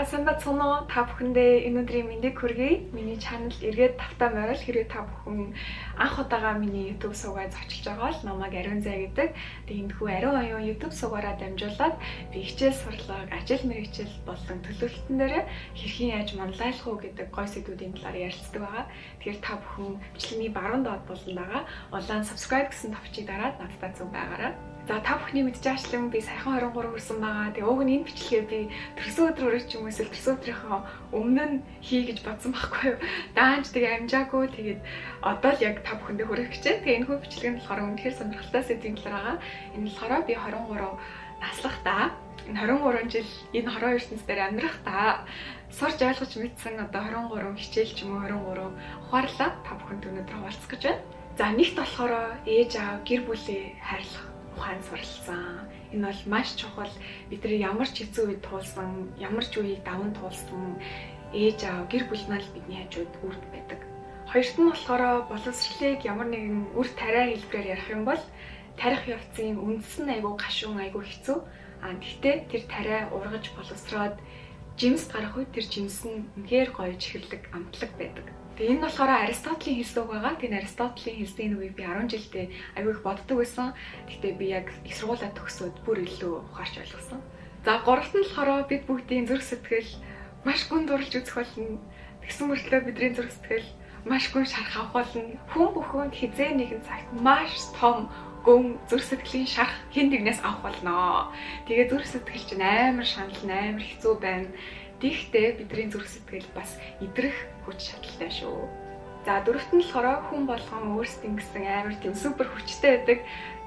За сайн бацхан та бүхэндээ энэ өдрийн мэндийг хүргэе. Миний чаналд эргээд тавтай морил хэрвээ та бүхэн анх удаага миний YouTube суугаа зочилж байгаа бол намайг Ариун Зай гэдэг. Тэгээд энэхүү Ариун оюун YouTube суугаараа дамжуулаад би хичээл сурлага, ажил мэргэжил болон төлөвлөлтөн дээр хэрхэн яаж манлайлах уу гэдэг гой сэдвүүдийн талаар ярилцдаг байгаа. Тэгэхээр та бүхэн бичлэгийн баруун доод болон байгаа улаан subscribe гэсэн товчийг дараад надтай зүг байгаарай. За та бүхний мэдж ашлан би саяхан 23 хүрсэн байгаа. Тэгээ уг нь энэ бичлэгээ би төрсөн өдрөөр ч юм уу эсвэл төрсөн өдрийнхөө өмнө нь хий гэж бодсон байхгүй юу. Даанч тэгээ амжаагүй. Тэгээд одоо л яг та бүхэндээ хүргэх гэж. Тэгээ энэ хүү бичлэг нь болохоор үнэхээр сонирхолтой сэдвийн талаар байгаа. Энэ болохоор би 23 наслахтаа энэ 23 жил энэ хорон ертөнцийн дээр амьдрахтаа сурч ойлгож мэдсэн одоо 23 хичээл ч юм уу 23 ухаарлаа та бүхэнд өнөөдөр хуваалцах гэж байна. За нэгт болохоор ээж аав гэр бүлээ хайрлах ухаан суралцсан. Энэ бол маш чухал. Бидний ямар ч хэцүү үед туулсан, ямар ч үеийг даван туулсан ээж аав гэр бүл маань бидний хажууд үрд байдаг. Хоёрт нь болохоор боловсролыг ямар нэгэн үр тариа хэлбэрээр ярих юм бол тарих явцын үндс нь айгүй гашуун, айгүй хэцүү. Гэхдээ тэр тариа ургаж боловсроод жимс гарах үед тэр жимс нь үнэхээр гоё чихэрлэг, амтлаг байдаг. Тэгээ энэ болохоор Аристотелийн хэлсэн үг байгаа. Тэгээ Аристотелийн хэлсэн энэ үгийг би 10 жилдээ аягүй их боддог байсан. Гэхдээ би яг их сургуулаа төгсөөд бүр илүү ухаарч ойлгосон. За гуравт нь болохоор бид бүгдийн зүрх сэтгэл маш гүн дурлж үзэх болно. Тэгсэн мөртлөө бидний зүрх сэтгэл маш гүн шарах авах болно. Хүн бүхэнд хизээ нэгэн цагт маш том гүн зүрх сэтгэлийн шарах хэн нэгнээс авах болно. Тэгээ зүрх сэтгэл чинь амар шанал, амар хэцүү байна. Тэгэхдээ бидний зүрх сэтгэл бас идрэх хүч чадалтай шүү. За дөрөвт нь болохоор хүн болгон өөрсдийн гэсэн амар тийм супер хүчтэй байдаг.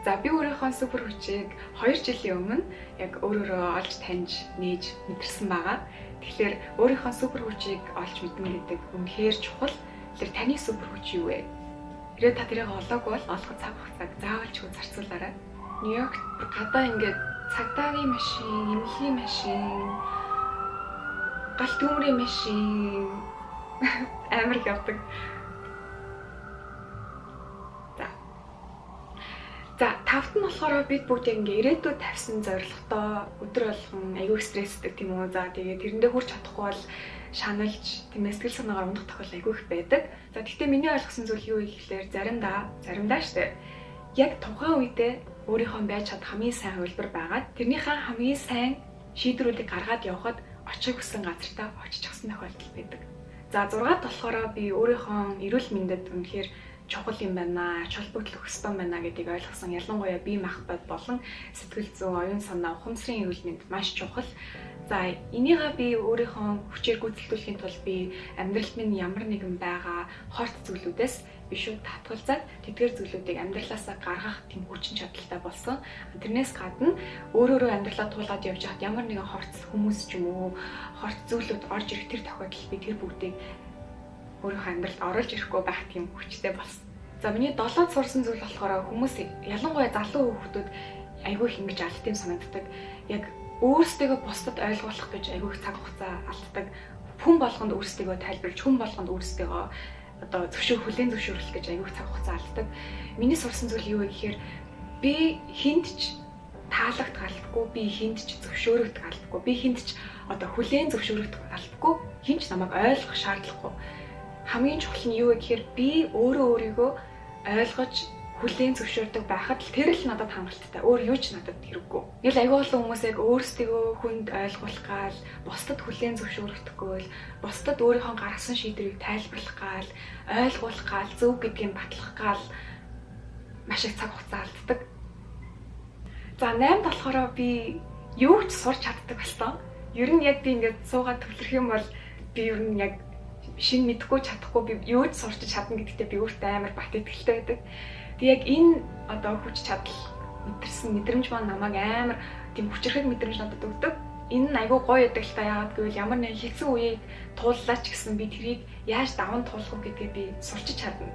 За би өөрийнхөө супер хүчийг 2 жилийн өмнө яг өөрөөрөө олж таньж нээж мэдэрсэн байгаа. Тэгэхээр өөрийнхөө супер хүчийг олж мэднэ гэдэг үнэхээр чухал. Тэгэхээр таны супер хүч юу вэ? Хэрвээ та тэрийг олоогүй бол олох цаг хугацааг заавал ч зарцуулаарай. Нью-Йоркт гадаа ингээд цагдаагийн машин, эмнэлгийн машин, галт төмрийн машин амар явдаг. За тавт нь болохоор бид бүгд ингээ ирээдүйд тавьсан зорилготой өдөр болгон аягүй стресстэй тийм үү. За тэгээд тэрэндээ хүрч чадахгүй бол шаналж тийм сэтгэл санаагаар унах тохиол аягүй их байдаг. За гэхдээ миний ойлгосон зүйл юу гэхээр заримдаа штэ яг тухайн үедээ өөрийнхөө байж чад хамгийн сайн хувилбар байгаад тэрнийхээ хамгийн сайн шийдвэрүүдийг гаргаад явхад очих хүссэн газартаа очиж чадсан тохиолдол байдаг. За 6-т болохоор би өөрийнхөө эрүүл мэндэд үнэхээр чухал юм байна, ач холбогдол өгөх ёстой байна гэдгийг ойлгосон. Ялангуяа бие махбод болон сэтгэл зүйн, оюун санаа, ухамсарын эрүүл мэнд маш чухал. За энийгээ би өөрийнхөө хүчээр гүйцэтгүүлэхийн тулд би амьдралд минь ямар нэгэн байгаа хорт зүйлүүдээс би шууд татгалзаад тэдгээр зүйлүүдийг амьдралаасаа гаргах тийм хүчин чадалтай болсон. Тэрнээс гадна өөрөөрөө амьдралаа туулаад явж хаад ямар нэгэн хорт хүмүүс ч юм уу, хорт зүйлүүд орж ирэх тэр тохиолдолд би тэр бүгдийг өөрийнхөө амьдралд оруулж ирэхгүй байх тийм хүчтэй болсон. За миний 7-д сурсан зүйл болохоор хүмүүс ялангуяа залуу хүүхдүүд айгүй их ингэж алт юм санагддаг. Яг өөрсдөө бусдад ойлгуулах гэж айгүй их цаг хугацаа алддаг. Хүн болгонд өөрсдөө тайлбарлаж, хүн болгонд өөрсдөө одоо хүлээн зөвшөөрөх гэж айгүй их цаг хугацаа алддаг. Миний сурсан зүйл юу вэ гэхээр би хинт ч таалагдах албагүй, би хинт ч зөвшөөрөгдөх албагүй, би хинт ч одоо хүлээн зөвшөөрөгдөх албагүй, хинт ч намайг ойлгох шаардлагагүй. Хамгийн чухал нь юу вэ гэхээр би өөрийгөө ойлгож хүлээн зөвшөөрдөг байхад л тэр л надад хангалттай. Өөр юу ч надад хэрэггүй. Ингээл аягүй олон хүмүүс яг өөрсдөө хүнд ойлгуулах гал, бусдад хүлээн зөвшөөрөхдөггүй л, бусдад өөрийнхөө гаргасан шийдвэрийг тайлбарлах гал, ойлгуулах гал, зөв гэдгийг батлах гал маш их цаг хугацаа алддаг. За 8-д болохоор би юу ч сурч чаддаг болсон. Ер нь яг би ингээд суугаад төвлөрөх юм бол би ер нь яг шин мэдхгүй чадахгүй би юу ч сурч чадна гэдэгтээ би өөртөө амар бат итгэлтэй байдаг. Тэг яг энэ одоо хүч чадал мэдэрсэн мэдрэмж маань намайг амар тийм хүчрхэг мэдрэмж надад өгдөг. Энэ нь айгүй гоё байдаг л та яагаад гэвэл ямар нэгэн хэцүү үеийг тууллаа ч гэсэн би тэрийг яаж даван туулах вэ гэдгээ би сурч чадна.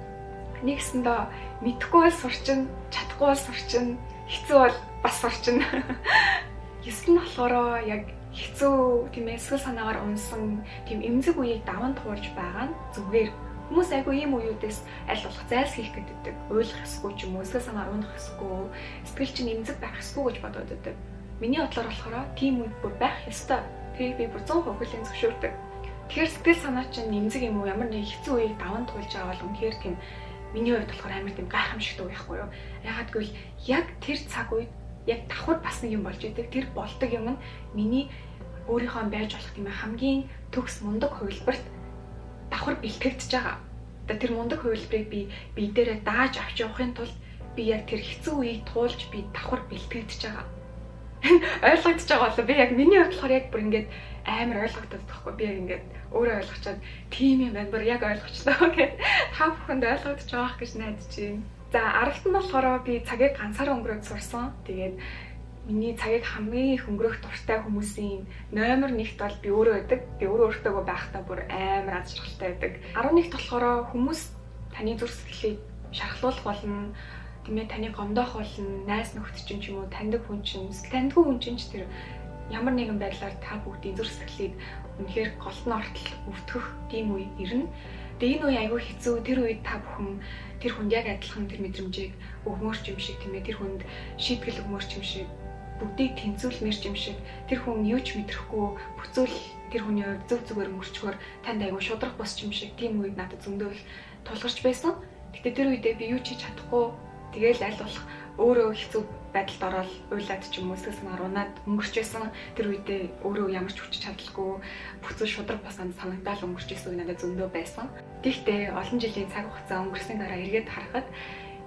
Нэгсэндээ мэдхгүй бол сурчин, чадахгүй бол сурчин, хэцүү бол бас сурчин. 9 нь болохоор яг хэцүү тийм эсвэл санаагаар унсан тийм эмзэг үеийг даван туулж байгаа нь зүгээр. Хүмүүс айгүй ийм үеүүдээс аль болох зайлс хийх гэдэг. Ойлгох ёсгүй ч юм уу, эсвэл санаар унах ёсгүй, сэтгэл чинь эмзэг байх ёсгүй гэж бодоод байдаг. Миний бодлоор болохоор тийм үед бүр байх ёстой. Тэрийг би бүр 100% хүлээн зөвшөөрдөг. Тэгэхээр сэтгэл санаа чинь нэмзэг юм уу, ямар нэг хэцүү үеийг даван туулж байгаа бол үнэхээр тийм миний хувьд болохоор амар тийм гайхамшигтай үе байхгүй юу? Ягаад гэвэл яг тэр цаг үед яг давхар бас нэг юм болж идэг. Тэр болдог юм нь миний өөрийнхөө байж болох тийм хамгийн төгс мундаг хувилбарт давхар бэлтгэгдэж байгаа. Одоо тэр мундаг хувилбарыг би дээрээ дааж авч явахын тулд би яг тэр хэцүү үеийг туулж би давхар бэлтгэгдэж байгаа. Ойлгогдож байгаа болоо би яг миний хувьд болохоор яг бүр ингээд амар ойлгогдоод тахгүй. Би яг ингээд өөрөө ойлгочоод тийм юм байна. Бүр яг ойлгочлоо гэхэд та бүхэнд ойлгогдож байгаах гэж найдаж байна. За аралт нь болохоор би цагийг ганцаараа өнгөрөөд сурсан. Тэгээд миний цагийг хамгийн их өнгөрөх дуртай хүмүүсийн номер 1-т бол би өөрөө байдаг. Би өөртөө байхдаа бүр амар аз жаргалтай байдаг. 11-т болохоор хүмүүс таны зүрх сэтгэлийг шархлуулах болно. Тиймээ таны гомдоох болно, найз нөхдөд чинь ч юм уу, таньдаг хүн чинь, таньдгүй хүн чинь тэр ямар нэгэн байдлаар та бүгдийн зүрх сэтгэлийг үнэхээр голт нь ортол өвтгөх тийм үе ирнэ. Тэгээ энэ үе айгүй хэцүү. Тэр үед та бүхэн тэр хүнд яг адилхан тэр мэдрэмжийг өгмөрч юм шиг тийм ээ, тэр хүнд шийтгэл өгмөрч юм шиг, бүгдийг тэнцвүүлмэрч юм шиг, тэр хүн юу ч мэдрэхгүй бүцүүл тэр хүний хувьд зөв зүгээр мөрчгөр танд айгүй шудрах босч юм шиг тийм үед надад зөндөө тулгарч байсан. Гэтэ тэр үедээ би юу ч хийж чадахгүй. Тэгээл аль болох өөрөө хэцүү байдалд ороод уйлаад ч юм уу эсвэл санаарунаад өнгөрч байсан. Тэр үедээ өөрөө ямар ч хүч чадалгүй бүцүү шудраг басанд санагдаал өнгөрч байсан үе надад зөндөө байсан. Гэхдээ олон жилийн цаг хугацаа өнгөрсний дараа эргээд харахад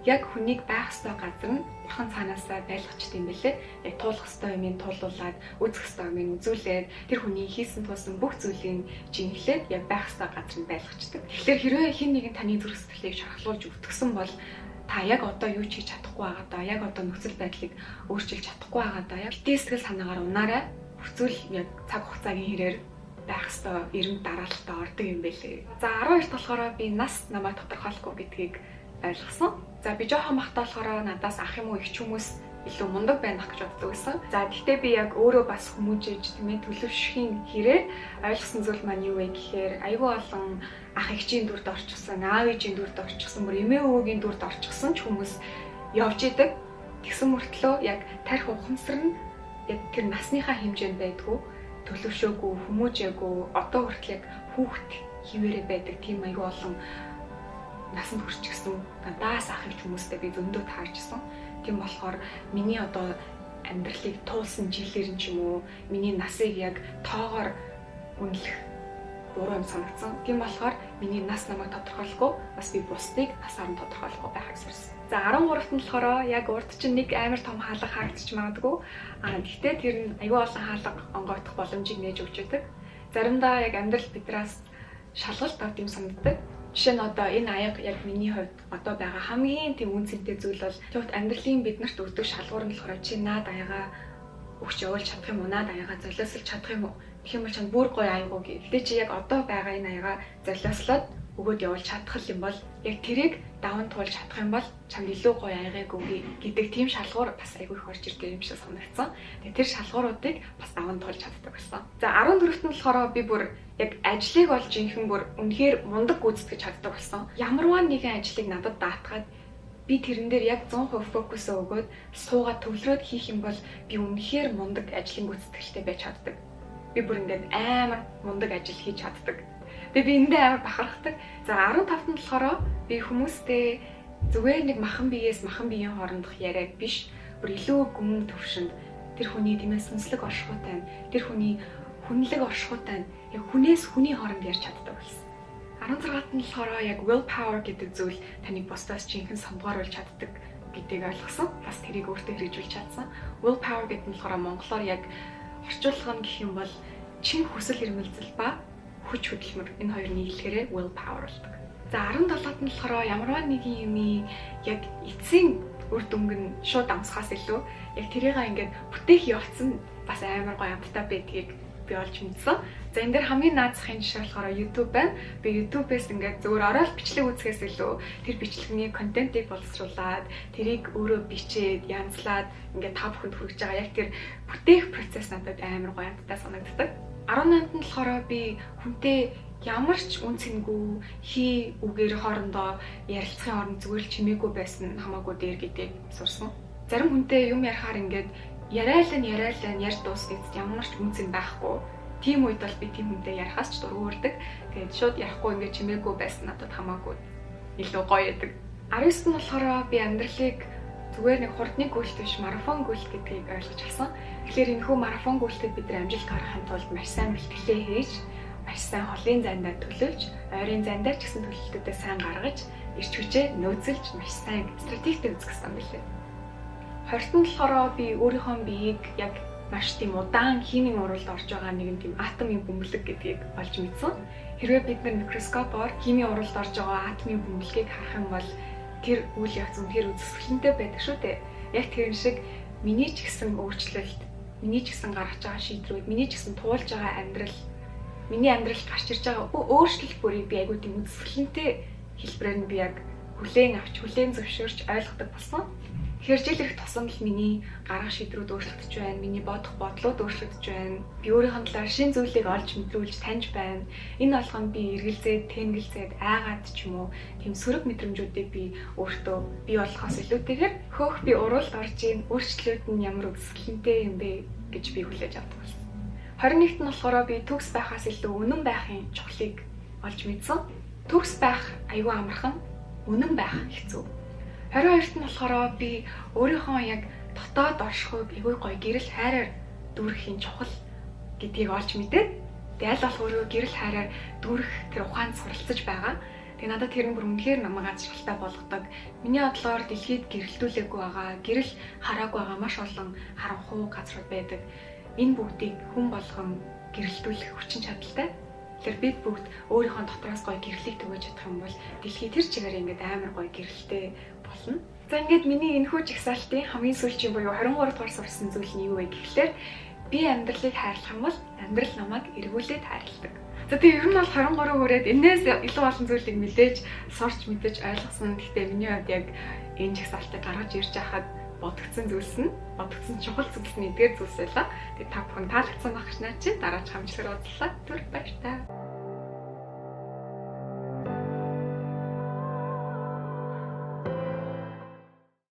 яг хүнийг байх ёстой газар нь бурхан цаанаасаа байлгачт юм бэлээ. Яг туулах ёстой юмыг туулуулад, үзэх ёстой юмыг үзүүлээд тэр хүний хийсэн туулсан бүх зүйлийг жинхлээд яг байх ёстой газар нь байлгачдаг. Тэгэхээр хэрвээ хэн нэгэн таны зүрх сэтгэлийг шархлуулж өвтгсөн бол та яг одоо юу ч хийж чадахгүй байгаа даа. Яг одоо нөхцөл байдлыг өөрчилж чадахгүй байгаа даа. Яг сэтгэл санаагаар унаарай. Хүсвэл яг цаг хугацаагийн хэрээр байх ёстой эренг дараалтаа ордог юм байлээ. За 12-т болохоор би нас намайг тодорхойлохгүй гэдгийг ойлгосон. За би жоохон бахтаа болохоор надаас ах юм уу их ч хүмүүс илүү мундаг байх гэж боддог байсан. За гэхдээ би яг өөрөө бас хүмүүжиж тийм ээ төлөвшөхийн хэрээр ойлгосон зүйл маань юу вэ гэхээр айгүй олон ах эгчийн дүрд орчихсон, аав ээжийн дүрд орчихсон, бүр эмээ өвөгийн дүрд орчихсон ч хүмүүс явж идэг. Тэгсэн мөртлөө яг тарих ухамсар нь яг тэр насныхаа хэмжээнд байдгүй, төлөвшөөгүй, хүмүүжээгүй, одоо хүртэл яг хүүхэд хിവэрэ байдаг тийм айгүй олон насанд хүрчихсэн надаас ах эгч хүмүүстэй би зөндөө таарчсан. Тийм болохоор миний одоо амьдралыг туулсан жилээр нь ч юм уу миний насыг яг тоогоор үнэлэх буруу юм санагдсан. Тийм болохоор миний нас намайг тодорхойлохгүй бас би бусдыг насаар нь тодорхойлохгүй байхыг сурсан. За 13-т нь болохоор яг урд чинь нэг амар том хаалга харагдчих магадгүй. Гэхдээ тэр нь аюул олон хаалга онгойтох боломжийг нээж өгч байдаг. Заримдаа яг амьдрал бидраас шалгалт авт юм санагддаг. Жишээ нь одоо энэ аяга яг миний хувьд одоо байгаа хамгийн тийм үнцэнтэй зүйл бол тэгвэл амьдралын биднэрт өгдөг шалгуур нь болохоор чи наад аяга өгч явуулж чадах юм уу, наад аяга золиослж чадах юм уу гэх юм бол чанд бүр гоё аяга өгье. Гэтэ чи яг одоо байгаа энэ аяга золиослоод өгөөд явуулж чадах юм бол яг тэрийг даван туулж чадах юм бол чанд илүү гоё аягыг өгье гэдэг тийм шалгуур бас айгүй их орж ирдэг юм шиг санагдсан. Тэгээ тэр шалгууруудыг бас даван туулж чаддаг байсан. За 14-т нь болохоор би бүр яг ажлыг бол жинхэнэ бүр үнэхээр мундаг гүйцэтгэж чаддаг болсон. Ямарваа нэгэн ажлыг надад даатгаад би тэрэн дээр яг 100% фокусоо өгөөд суугаад төвлөрөөд хийх юм бол би үнэхээр мундаг ажлын гүйцэтгэлтэй байж чаддаг. Би бүр ингээд амар мундаг ажил хийж чаддаг. Тэгээ би эндээ амар бахархдаг. За 15-т нь болохоор би хүмүүстэй зүгээр нэг махан биеэс махан биеийн хоорондох яриаг биш, бүр илүү гүн төвшөнд тэр хүний тиймээ сүнслэг оршихуйтай, тэр хүний хүнлэг оршихуйтай яг хүнээс хүний хооронд ярьж чаддаг болсон. 16-т нь болохоор яг willpower гэдэг зүйл таныг бусдаас жинхэнэ сонгооруулж чаддаг гэдгийг ойлгосон. Бас тэрийг өөртөө хэрэгжүүлж чадсан. Willpower гэдэг нь болохоор монголоор яг орчуулах нь гэх юм бол чин хүсэл эрмэлзэл ба хүч хөдөлмөр энэ хоёр нийлэхээр willpower болдог. За 17-т нь болохоор ямарваа нэгэн юмий яг эцсийн үр дүнг нь шууд амсахаас илүү яг тэрийг ингээд бүтээх явцсан бас амар гоё амттай байдгийг би олж мэдсэн. За энэ дээр хамгийн наазахын жишээ болохоор YouTube байна. Би YouTube-ээс ингээд зөвөр ороод бичлэг үзэхээс илүү тэр бичлэгний контентыг боловсруулад, тэрийг өөрөө бичээд, янзлаад ингээд та бүхэнд хүргэж байгаа яг тэр бүтээх процесс надад амар гоё амттай санагддаг. 18-нд нь болохоор би хүнтэй ямар ч үн цэнгүй хий үгээр хоорондоо ярилцахын оронд зүгээр л чимээгүй байсан хамаагүй дээр гэдгийг сурсан. Зарим хүнтэй юм ярихаар ингээд яриалан ярьж дуусгаж ямар ч үн цэн байхгүй. тийм үед бол би тийм хүнтэй ярихаас ч дургуурдаг. Тэгээд шууд ярихгүй ингээд чимээгүй байсан надад хамаагүй илүү гоё яадаг. 19-нд нь болохоор би амьдралыг зүгээр нэг хурдны гүйлт биш марафон гүйлт гэдгийг ойлгож авсан. Тэгэхээр энэхүү марафон гүйлтэд бид нар амжилт гаргахын тулд маш сайн бэлтгэлээ хийж, маш сайн холын зандаа төлөвлөж, ойрын зандаа ч гэсэн төлөвлөлтүүдээ сайн гаргаж, ирч хүчээ нөөцөлж маш сайн стратегтэй үзэх гэсэн билээ. 20-нд болохоор би өөрийнхөө биеийг яг маш тийм удаан химийн уралд орж байгаа нэгэн тийм атомын бөмбөлөг гэдгийг олж мэдсэн. Хэрвээ бид нар микроскопоор химийн уралд орж байгаа атомын бөмбөлөгийг харах юм бол тэр үйл явц үнэхээр үзэсгэлэнтэй байдаг шүү дээ. Яг тэр шиг миний ч гэсэн өөрчлөлт, миний ч гэсэн гаргаж байгаа шийдвэрүүд, миний ч гэсэн туулж байгаа амьдрал, миний амьдралд гарч ирж байгаа өөрчлөлт бүрийг би айгүй тийм үзэсгэлэнтэй хэлбэрээр нь би яг хүлээн авч, хүлээн зөвшөөрч ойлгодог болсон. Тэгэхээр жил ирэх тусам л миний гаргах шийдвэрүүд өөрчлөгдөж байна, миний бодох бодлууд өөрчлөгдөж байна. Би өөрийнхөө талаар шинэ зүйлийг олж мэдрүүлж таньж байна. Энэ болгонд би эргэлзээд, тэнгэлзээд, айгаад ч юм уу тийм сөрөг мэдрэмжүүдийг би өөртөө бий болгохоос илүүтэйгээр хөөх би уралд орж ийн өөрчлөлт нь ямар үзэсгэлэнтэй юм бэ гэж би хүлээж авдаг болсон. 21-т нь болохоор би төгс байхаас илүү үнэн байхын чухлыг олж мэдсэн. Төгс байх аюу амархан, үнэн байх хэцүү. 22-т нь болохоор би өөрийнхөө яг дотоод оршихуйг аюу гоё гэрэл хайраар дүүрэхийн чухал гэдгийг олж мэдээд тэгээд аль болох өөрөө гэрэл хайраар дүүрэх тэр ухаанд суралцаж байгаа. Тэгээд надад тэр нь бүр үнэхээр намайг азаргалтай болгодог. Миний бодлоор дэлхийд гэрэлтүүлээгүй байгаа, гэрэл хараагүй байгаа маш олон харанхуй газрууд байдаг. Энэ бүгдийг хүн болгон гэрэлтүүлэх хүчин чадалтай. Тэгэхээр бид бүгд өөрийнхөө дотроос гоё гэрлийг төгөөж чадах юм бол дэлхий тэр чигээр ингээд амар гоё гэрэлтэй болно. За ингээд миний энэхүү жагсаалтын хамгийн сүүлийн буюу 23 дугаар сурсан зүйл нь юу вэ гэхлээр би амьдралыг хайрлах юм бол амьдрал намайг эргүүлээд хайрладаг. За тийм ер нь бол 23 хүрээд энээс илүү олон зүйлийг мэдээж сурч мэдээж ойлгосон. Гэхдээ миний хувьд яг энэ жагсаалтыг гаргаж ирж байхад бодогдсон чухал зүйлс нь эдгээр зүйлс байлаа. Тэгээ та бүхэн таалагдсан байх гэж найдаж байна. Дараач хамжлагаар уулзлаа. Түр баярлалаа.